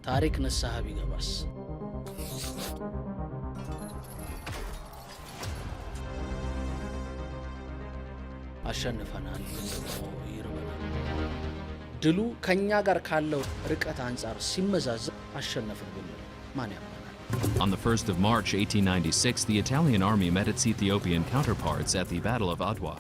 ታሪክ ንስሐ ቢገባስ? አሸንፈናል፣ ደግሞ ይርበናል። ድሉ ከኛ ጋር ካለው ርቀት አንጻር ሲመዛዘን አሸነፍን ብንል ማን ያምናል? On the 1st of March 1896, the Italian army met its Ethiopian counterparts at the Battle of Adwa.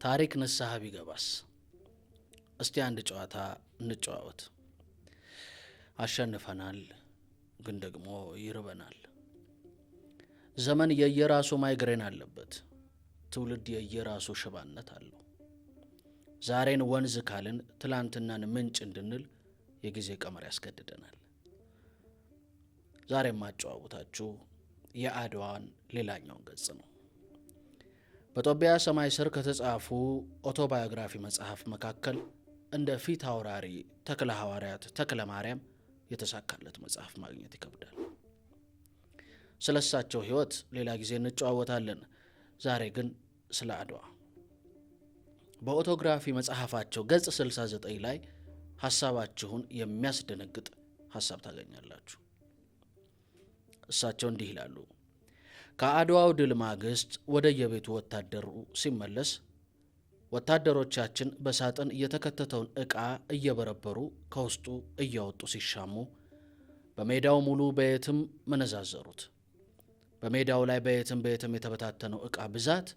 ታሪክ ንስሐ ቢገባስ? እስቲ አንድ ጨዋታ እንጨዋወት። አሸንፈናል፣ ግን ደግሞ ይርበናል። ዘመን የየራሱ ማይግሬን አለበት። ትውልድ የየራሱ ሽባነት አለው። ዛሬን ወንዝ ካልን ትላንትናን ምንጭ እንድንል የጊዜ ቀመር ያስገድደናል። ዛሬ ማጨዋወታችሁ የአድዋን ሌላኛውን ገጽ ነው። በጦቢያ ሰማይ ስር ከተጻፉ ኦቶባዮግራፊ መጽሐፍ መካከል እንደ ፊት አውራሪ ተክለ ሐዋርያት ተክለ ማርያም የተሳካለት መጽሐፍ ማግኘት ይከብዳል። ስለ እሳቸው ሕይወት ሌላ ጊዜ እንጨዋወታለን። ዛሬ ግን ስለ አድዋ በኦቶግራፊ መጽሐፋቸው ገጽ 69 ላይ ሐሳባችሁን የሚያስደነግጥ ሐሳብ ታገኛላችሁ። እሳቸው እንዲህ ይላሉ። ከአድዋው ድል ማግስት ወደ የቤቱ ወታደሩ ሲመለስ ወታደሮቻችን በሳጥን የተከተተውን ዕቃ እየበረበሩ ከውስጡ እያወጡ ሲሻሙ በሜዳው ሙሉ በየትም መነዛዘሩት። በሜዳው ላይ በየትም የተበታተነው ዕቃ ብዛት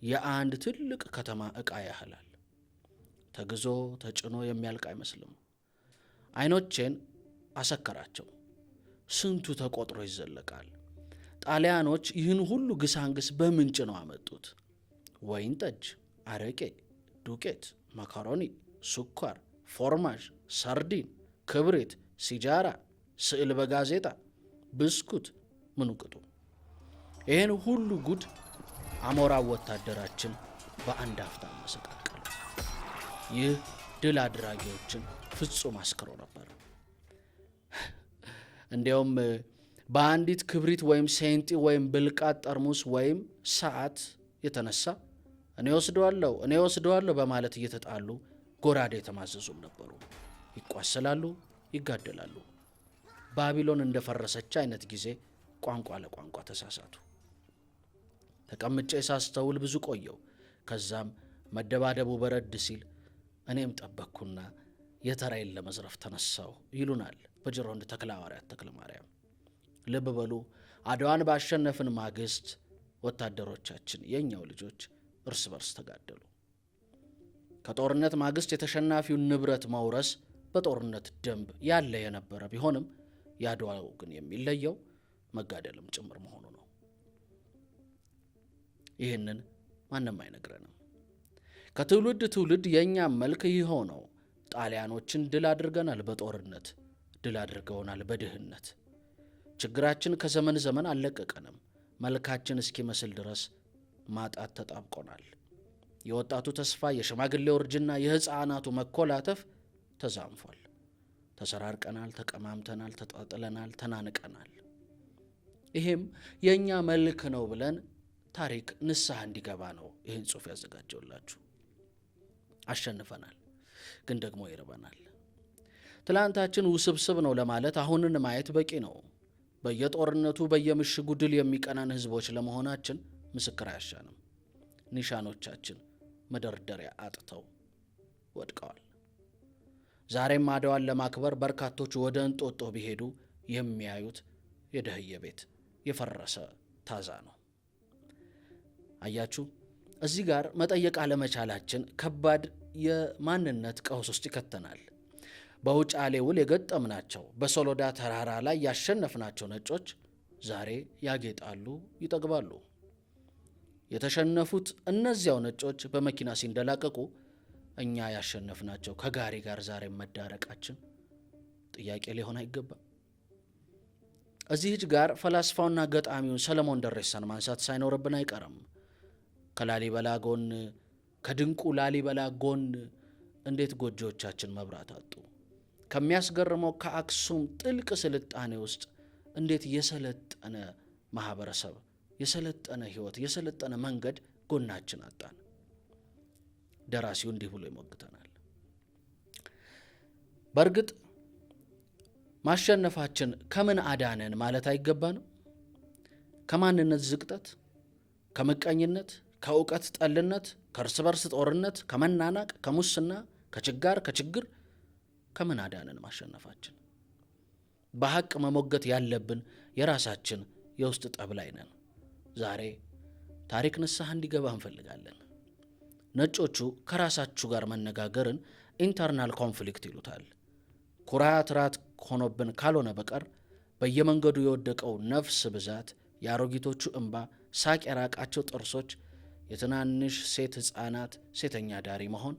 የአንድ ትልቅ ከተማ ዕቃ ያህላል። ተግዞ ተጭኖ የሚያልቅ አይመስልም። ዓይኖቼን አሰከራቸው። ስንቱ ተቆጥሮ ይዘለቃል። ጣሊያኖች ይህን ሁሉ ግሳንግስ በምንጭ ነው አመጡት። ወይን ጠጅ፣ አረቄ፣ ዱቄት፣ ማካሮኒ፣ ስኳር፣ ፎርማዥ፣ ሳርዲን፣ ክብሪት፣ ሲጃራ፣ ስዕል በጋዜጣ፣ ብስኩት፣ ምኑ ቅጡ። ይህን ሁሉ ጉድ አሞራው ወታደራችን በአንድ አፍታ መሰቃቀለ። ይህ ድል አድራጊዎችን ፍጹም አስክሮ ነበር። እንዲያውም በአንዲት ክብሪት ወይም ሴንጢ ወይም ብልቃጥ ጠርሙስ ወይም ሰዓት የተነሳ እኔ ወስደዋለሁ በማለት እየተጣሉ ጎራዴ የተማዘዙም ነበሩ። ይቋሰላሉ፣ ይጋደላሉ። ባቢሎን እንደፈረሰች አይነት ጊዜ ቋንቋ ለቋንቋ ተሳሳቱ። ተቀምጬ ሳስተውል ብዙ ቆየው። ከዛም መደባደቡ በረድ ሲል እኔም ጠበቅኩና የተራይን ለመዝረፍ ተነሳው ይሉናል በጅሮንድ ተክለ ሐዋርያት ተክለ ማርያም። ልብ በሉ፣ አድዋን ባሸነፍን ማግስት ወታደሮቻችን የኛው ልጆች እርስ በርስ ተጋደሉ። ከጦርነት ማግስት የተሸናፊውን ንብረት መውረስ በጦርነት ደንብ ያለ የነበረ ቢሆንም የአድዋው ግን የሚለየው መጋደልም ጭምር መሆኑ ነው። ይህንን ማንም አይነግረንም። ከትውልድ ትውልድ የእኛም መልክ ይኸው ነው። ጣሊያኖችን ድል አድርገናል በጦርነት፣ ድል አድርገውናል በድህነት። ችግራችን ከዘመን ዘመን አልለቀቀንም። መልካችን እስኪመስል ድረስ ማጣት ተጣብቆናል። የወጣቱ ተስፋ፣ የሽማግሌው እርጅና፣ የሕፃናቱ መኮላተፍ ተዛምፏል። ተሰራርቀናል፣ ተቀማምተናል፣ ተጣጥለናል፣ ተናንቀናል። ይሄም የእኛ መልክ ነው ብለን ታሪክ ንስሐ እንዲገባ ነው ይህን ጽሑፍ ያዘጋጀውላችሁ። አሸንፈናል፣ ግን ደግሞ ይርበናል። ትላንታችን ውስብስብ ነው ለማለት አሁንን ማየት በቂ ነው። በየጦርነቱ በየምሽጉ ድል የሚቀናን ሕዝቦች ለመሆናችን ምስክር አያሻንም። ኒሻኖቻችን መደርደሪያ አጥተው ወድቀዋል። ዛሬም አድዋን ለማክበር በርካቶች ወደ እንጦጦ ቢሄዱ የሚያዩት የደህየ ቤት የፈረሰ ታዛ ነው። አያችሁ፣ እዚህ ጋር መጠየቅ አለመቻላችን ከባድ የማንነት ቀውስ ውስጥ ይከተናል። በውጫሌ ውል የገጠምናቸው በሶሎዳ ተራራ ላይ ያሸነፍናቸው ነጮች ዛሬ ያጌጣሉ፣ ይጠግባሉ። የተሸነፉት እነዚያው ነጮች በመኪና ሲንደላቀቁ እኛ ያሸነፍናቸው ከጋሪ ጋር ዛሬ መዳረቃችን ጥያቄ ሊሆን አይገባም። እዚህ ጋር ፈላስፋውና ገጣሚውን ሰለሞን ደሬሳን ማንሳት ሳይኖርብን አይቀርም። ከላሊበላ ጎን ከድንቁ ላሊበላ ጎን እንዴት ጎጆዎቻችን መብራት አጡ? ከሚያስገርመው ከአክሱም ጥልቅ ስልጣኔ ውስጥ እንዴት የሰለጠነ ማህበረሰብ፣ የሰለጠነ ህይወት፣ የሰለጠነ መንገድ ጎናችን አጣን? ደራሲው እንዲህ ብሎ ይሞግተናል። በእርግጥ ማሸነፋችን ከምን አዳነን ማለት አይገባንም? ከማንነት ዝቅጠት፣ ከምቀኝነት፣ ከእውቀት ጠልነት፣ ከእርስ በርስ ጦርነት፣ ከመናናቅ፣ ከሙስና፣ ከችግር ከምን አዳነን ማሸነፋችን? በሐቅ መሞገት ያለብን የራሳችን የውስጥ ጠብ ላይ ነን። ዛሬ ታሪክ ንስሐ እንዲገባ እንፈልጋለን። ነጮቹ ከራሳችሁ ጋር መነጋገርን ኢንተርናል ኮንፍሊክት ይሉታል። ኩራት ራት ሆኖብን ካልሆነ በቀር በየመንገዱ የወደቀው ነፍስ ብዛት፣ የአሮጊቶቹ እንባ፣ ሳቅ የራቃቸው ጥርሶች፣ የትናንሽ ሴት ሕፃናት ሴተኛ ዳሪ መሆን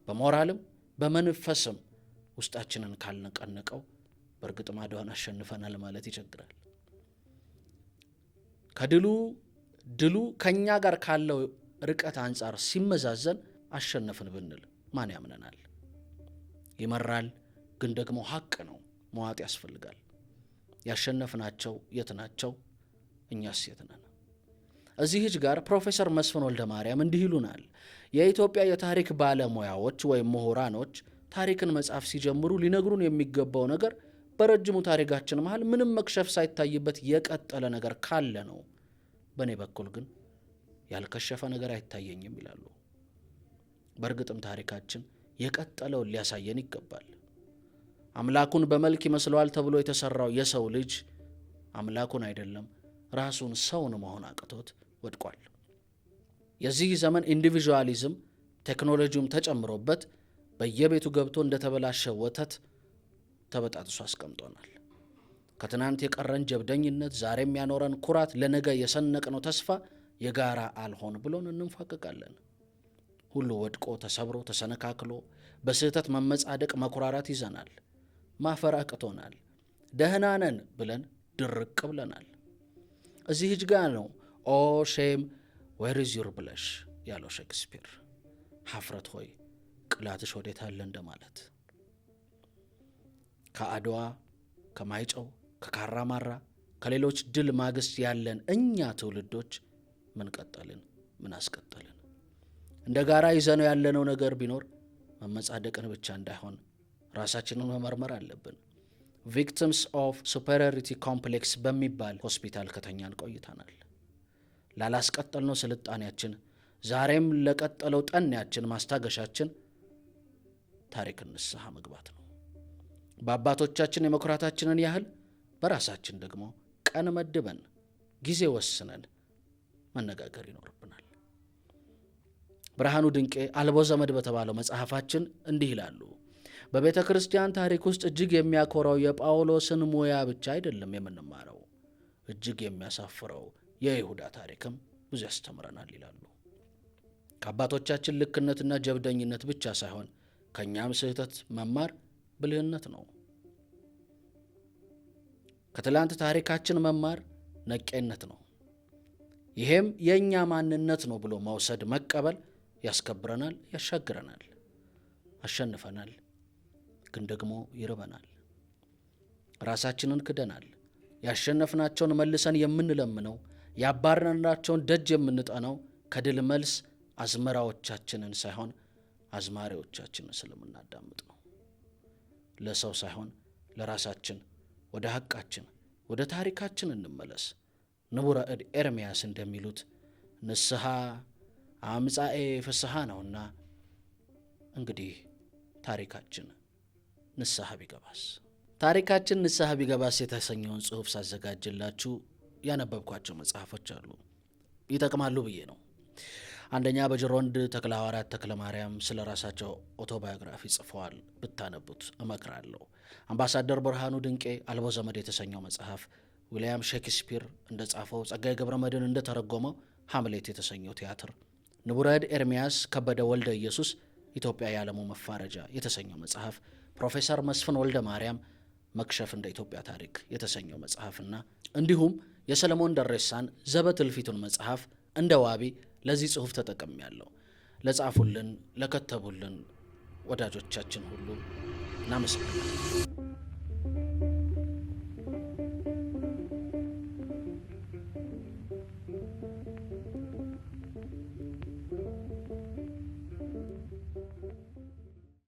በሞራልም በመንፈስም ውስጣችንን ካልነቀነቀው በእርግጥ አድዋን አሸንፈናል ማለት ይቸግራል። ድሉ ከኛ ጋር ካለው ርቀት አንጻር ሲመዛዘን አሸነፍን ብንል ማን ያምነናል? ይመራል፣ ግን ደግሞ ሐቅ ነው። መዋጥ ያስፈልጋል። ያሸነፍናቸው የት ናቸው? እኛስ የት ነን? እዚህ ጋር ፕሮፌሰር መስፍን ወልደ ማርያም እንዲህ ይሉናል። የኢትዮጵያ የታሪክ ባለሙያዎች ወይም ምሁራኖች ታሪክን መጻፍ ሲጀምሩ ሊነግሩን የሚገባው ነገር በረጅሙ ታሪካችን መሃል ምንም መክሸፍ ሳይታይበት የቀጠለ ነገር ካለ ነው። በእኔ በኩል ግን ያልከሸፈ ነገር አይታየኝም ይላሉ። በእርግጥም ታሪካችን የቀጠለውን ሊያሳየን ይገባል። አምላኩን በመልክ ይመስለዋል ተብሎ የተሰራው የሰው ልጅ አምላኩን አይደለም ራሱን ሰውን መሆን አቅቶት ወድቋል። የዚህ ዘመን ኢንዲቪዥዋሊዝም ቴክኖሎጂውም ተጨምሮበት በየቤቱ ገብቶ እንደተበላሸ ወተት ተበጣጥሶ አስቀምጦናል። ከትናንት የቀረን ጀብደኝነት፣ ዛሬም ያኖረን ኩራት፣ ለነገ የሰነቅነው ተስፋ የጋራ አልሆን ብሎን እንንፋቀቃለን። ሁሉ ወድቆ ተሰብሮ ተሰነካክሎ በስህተት መመጻደቅ መኩራራት ይዘናል። ማፈር አቅቶናል። ደህና ነን ብለን ድርቅ ብለናል። እዚህ ጋ ነው ኦ ሼም ዌር ኢዝ ዩር ብለሽ ያለው ሼክስፒር። ሀፍረት ሆይ ቅላትሽ ወዴት አለ እንደማለት። ከአድዋ ከማይጨው ከካራማራ ከሌሎች ድል ማግስት ያለን እኛ ትውልዶች ምን ቀጠልን? ምን አስቀጠልን? እንደ ጋራ ይዘነው ያለነው ነገር ቢኖር መመጻደቅን ብቻ እንዳይሆን ራሳችንን መመርመር አለብን። ቪክቲምስ ኦፍ ሱፐሪዮሪቲ ኮምፕሌክስ በሚባል ሆስፒታል ከተኛን ቆይተናል። ላላስቀጠልነው ስልጣኔያችን፣ ዛሬም ለቀጠለው ጠኔያችን ማስታገሻችን ታሪክን ንስሐ መግባት ነው። በአባቶቻችን የመኩራታችንን ያህል በራሳችን ደግሞ ቀን መድበን ጊዜ ወስነን መነጋገር ይኖርብናል። ብርሃኑ ድንቄ አልቦ ዘመድ በተባለው መጽሐፋችን እንዲህ ይላሉ። በቤተ ክርስቲያን ታሪክ ውስጥ እጅግ የሚያኮራው የጳውሎስን ሙያ ብቻ አይደለም የምንማረው፣ እጅግ የሚያሳፍረው የይሁዳ ታሪክም ብዙ ያስተምረናል ይላሉ። ከአባቶቻችን ልክነትና ጀብደኝነት ብቻ ሳይሆን ከእኛም ስህተት መማር ብልህነት ነው። ከትላንት ታሪካችን መማር ነቄነት ነው። ይሄም የእኛ ማንነት ነው ብሎ መውሰድ መቀበል ያስከብረናል፣ ያሻግረናል። አሸንፈናል፣ ግን ደግሞ ይርበናል። ራሳችንን ክደናል። ያሸነፍናቸውን መልሰን የምንለምነው፣ ያባረርናቸውን ደጅ የምንጠነው ከድል መልስ አዝመራዎቻችንን ሳይሆን አዝማሪዎቻችንን ስለምናዳምጥ ነው። ለሰው ሳይሆን ለራሳችን ወደ ሐቃችን ወደ ታሪካችን እንመለስ። ንቡረ እድ ኤርምያስ እንደሚሉት ንስሐ አምጻኤ ፍስሐ ነውና እንግዲህ ታሪካችን ንስሐ ቢገባስ። ታሪካችን ንስሐ ቢገባስ የተሰኘውን ጽሑፍ ሳዘጋጅላችሁ ያነበብኳቸው መጽሐፎች አሉ። ይጠቅማሉ ብዬ ነው። አንደኛ በጅሮንድ ተክለ ሐዋርያት ተክለ ማርያም ስለ ራሳቸው ኦቶባዮግራፊ ጽፈዋል፣ ብታነቡት እመክራለሁ። አምባሳደር ብርሃኑ ድንቄ አልቦ ዘመድ የተሰኘው መጽሐፍ ዊልያም ሼክስፒር እንደጻፈው፣ ጸጋዬ ገብረ መድኅን እንደተረጎመው ሃምሌት የተሰኘው ቲያትር፣ ንቡረ እድ ኤርምያስ ከበደ ወልደ ኢየሱስ ኢትዮጵያ የዓለሙ መፋረጃ የተሰኘው መጽሐፍ፣ ፕሮፌሰር መስፍን ወልደ ማርያም መክሸፍ እንደ ኢትዮጵያ ታሪክ የተሰኘው መጽሐፍና እንዲሁም የሰለሞን ደሬሳን ዘበትልፊቱን መጽሐፍ እንደ ዋቢ ለዚህ ጽሑፍ ተጠቅሜያለሁ። ለጻፉልን ለከተቡልን ወዳጆቻችን ሁሉ እናመሰግናለን።